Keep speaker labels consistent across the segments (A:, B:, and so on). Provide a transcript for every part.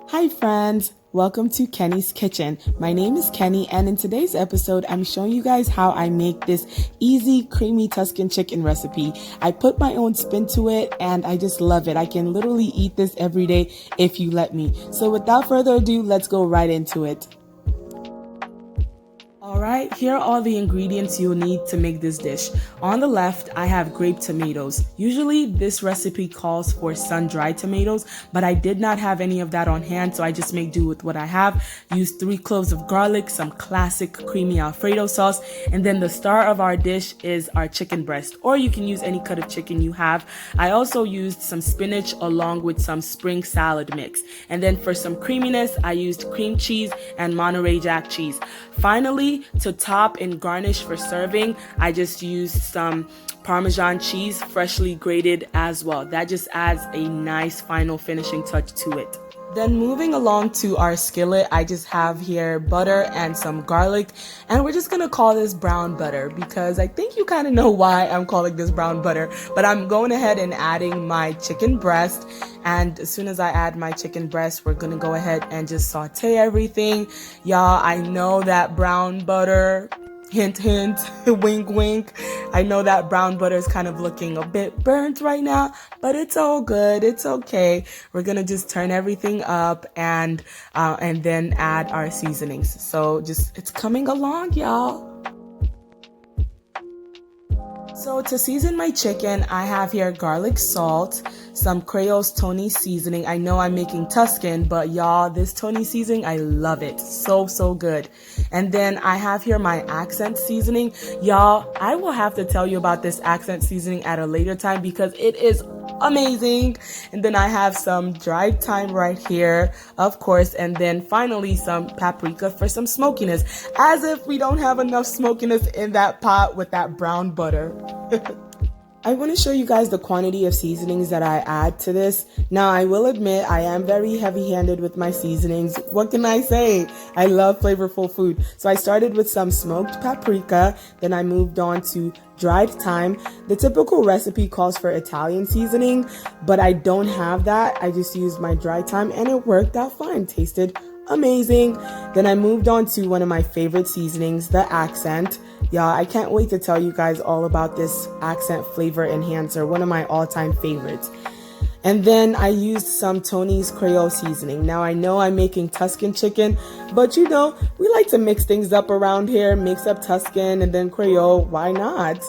A: Hi friends, welcome to Kenny's Kitchen. My name is Kenny and in today's episode I'm showing you guys how I make this easy creamy Tuscan chicken recipe. I put my own spin to it and I just love it. I can literally eat this every day if you let me. So without further ado, let's go right into it. Alright, here are all the ingredients you'll need to make this dish. On the left, I have grape tomatoes. Usually this recipe calls for sun-dried tomatoes, but I did not have any of that on hand, so I just make do with what I have. Use 3 cloves of garlic, some classic creamy Alfredo sauce, and then the star of our dish is our chicken breast, or you can use any cut of chicken you have. I also used some spinach along with some spring salad mix. And then for some creaminess, I used cream cheese and Monterey Jack cheese. Finally, to top and garnish for serving, I just used some Parmesan cheese, freshly grated as well. That just adds a nice final finishing touch to it. Then moving along to our skillet, I just have here butter and some garlic, and we're just gonna call this brown butter because I think you kind of know why I'm calling this brown butter. But I'm going ahead and adding my chicken breast, and as soon as I add my chicken breast, we're gonna go ahead and just saute everything. Y'all, I know that brown butter, hint hint, wink wink, I know that brown butter is kind of looking a bit burnt right now, but it's all good, it's okay. We're gonna just turn everything up and then add our seasonings. So just, it's coming along, y'all. So to season my chicken, I have here garlic salt, some Creole's Tony seasoning. I know I'm making Tuscan, but y'all, this Tony seasoning, I love it. So good. And then I have here my accent seasoning. Y'all, I will have to tell you about this accent seasoning at a later time because it is amazing. And then I have some dried thyme right here, of course, and then finally some paprika for some smokiness, as if we don't have enough smokiness in that pot with that brown butter. I want to show you guys the quantity of seasonings that I add to this. Now, I will admit I am very heavy-handed with my seasonings. What can I say? I love flavorful food. So I started with some smoked paprika, then I moved on to dried thyme. The typical recipe calls for Italian seasoning, but I don't have that. I just used my dried thyme and it worked out fine. Tasted amazing. Then I moved on to one of my favorite seasonings, the accent. Y'all, I can't wait to tell you guys all about this accent flavor enhancer, one of my all-time favorites. And then I used some Tony's Creole seasoning. Now I know I'm making Tuscan chicken, but you know, we like to mix things up around here, mix up Tuscan and then Creole, why not?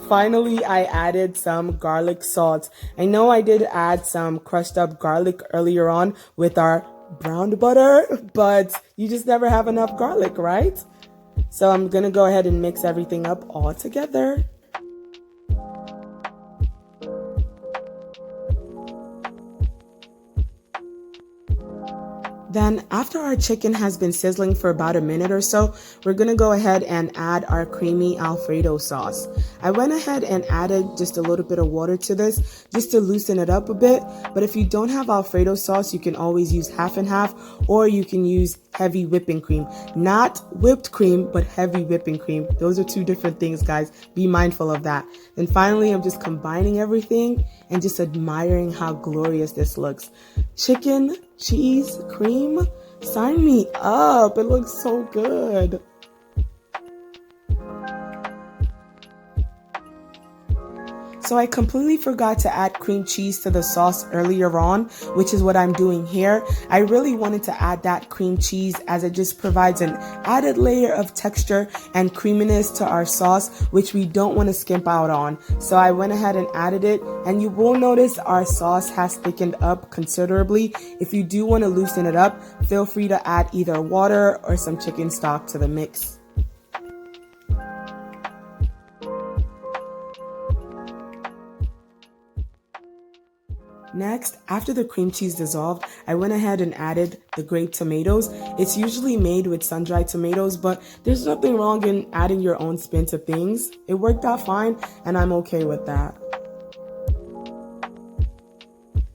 A: Finally, I added some garlic salt. I know I did add some crushed up garlic earlier on with our brown butter, but you just never have enough garlic, right? So I'm gonna go ahead and mix everything up all together. Then after our chicken has been sizzling for about a minute or so, we're gonna go ahead and add our creamy Alfredo sauce. I went ahead and added just a little bit of water to this just to loosen it up a bit. But if you don't have Alfredo sauce, you can always use half and half, or you can use heavy whipping cream. Not whipped cream, but heavy whipping cream. Those are two different things, guys. Be mindful of that. And finally, I'm just combining everything and just admiring how glorious this looks. Chicken, cheese, cream, sign me up. It looks so good. So I completely forgot to add cream cheese to the sauce earlier on, which is what I'm doing here. I really wanted to add that cream cheese as it just provides an added layer of texture and creaminess to our sauce, which we don't want to skimp out on. So I went ahead and added it, and you will notice our sauce has thickened up considerably. If you do want to loosen it up, feel free to add either water or some chicken stock to the mix. Next, after the cream cheese dissolved, I went ahead and added the grape tomatoes. It's usually made with sun-dried tomatoes, but there's nothing wrong in adding your own spin to things. It worked out fine, and I'm okay with that.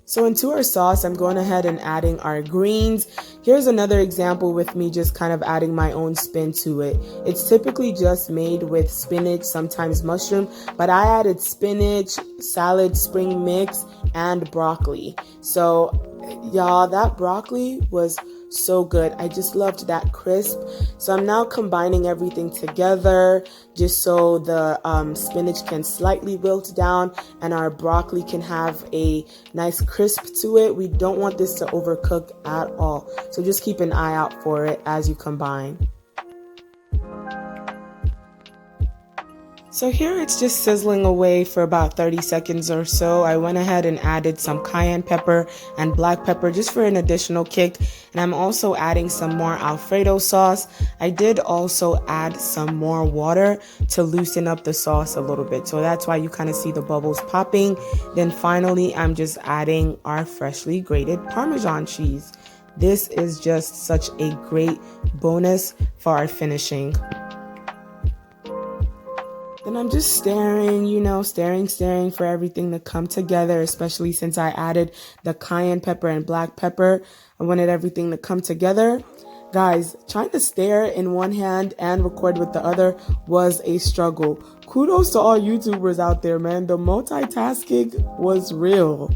A: So into our sauce, I'm going ahead and adding our greens. Here's another example with me just kind of adding my own spin to it. It's typically just made with spinach, sometimes mushroom, but I added spinach, salad, spring mix, and broccoli. So Y'all, that broccoli was so good. I just loved that crisp. So I'm now combining everything together just so the spinach can slightly wilt down and our broccoli can have a nice crisp to it. We don't want this to overcook at all. So just keep an eye out for it as you combine. So here it's just sizzling away for about 30 seconds or so. I went ahead and added some cayenne pepper and black pepper just for an additional kick. And I'm also adding some more Alfredo sauce. I did also add some more water to loosen up the sauce a little bit. So that's why you kind of see the bubbles popping. Then finally, I'm just adding our freshly grated Parmesan cheese. This is just such a great bonus for our finishing. Then I'm just staring, staring for everything to come together, especially since I added the cayenne pepper and black pepper. I wanted everything to come together. Guys, trying to stare in one hand and record with the other was a struggle. Kudos to all YouTubers out there, man. The multitasking was real.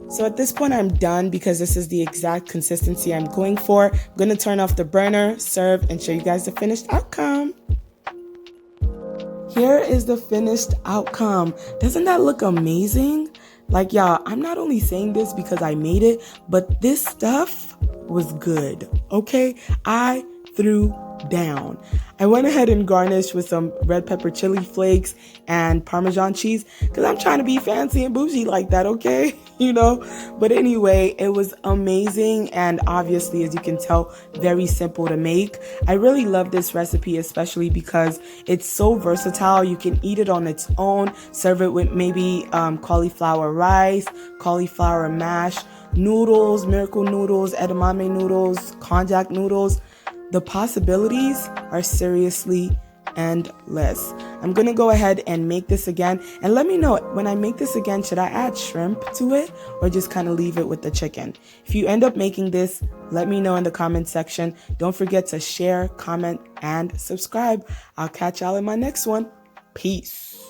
A: So at this point, I'm done because this is the exact consistency I'm going for. I'm going to turn off the burner, serve, and show you guys the finished outcome. Here is the finished outcome. Doesn't that look amazing? Like, y'all, I'm not only saying this because I made it, but this stuff was good, okay? I threw down. I went ahead and garnished with some red pepper chili flakes and Parmesan cheese because I'm trying to be fancy and bougie like that, okay? But anyway, it was amazing and obviously, as you can tell, very simple to make. I really love this recipe, especially because it's so versatile. You can eat it on its own, serve it with maybe cauliflower rice, cauliflower mash, noodles, miracle noodles, edamame noodles, konjac noodles. The possibilities are seriously endless. I'm gonna go ahead and make this again, and let me know when I make this again, should I add shrimp to it or just kind of leave it with the chicken? If you end up making this, let me know in the comment section. Don't forget to share, comment, and subscribe. I'll catch y'all in my next one. Peace.